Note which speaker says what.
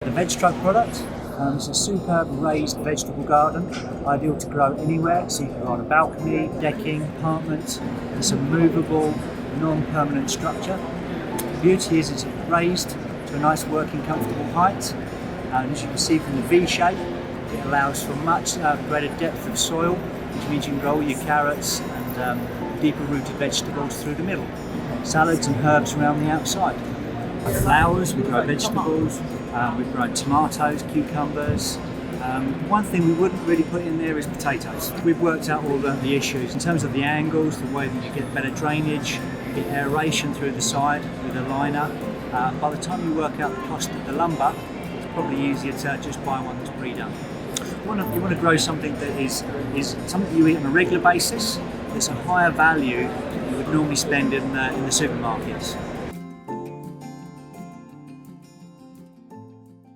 Speaker 1: The VegTrug product is a superb raised vegetable garden, ideal to grow anywhere, so you can grow on a balcony, decking, apartment. It's a movable, non-permanent structure. The beauty is it's raised to a nice working, comfortable height, and as you can see from the V shape, it allows for much greater depth of soil, which means you can grow all your carrots and deeper rooted vegetables through the middle. Salads and herbs around the outside. Flowers, we grow vegetables, we've grown tomatoes, cucumbers. One thing we wouldn't really put in there is potatoes. We've worked out all the issues in terms of the angles, the way that you get better drainage, the aeration through the side with a liner. By the time you work out the cost of the lumber, it's probably easier to just buy one that's pre-done. You want to grow something that is something you eat on a regular basis. It's a higher value than you would normally spend in the supermarkets.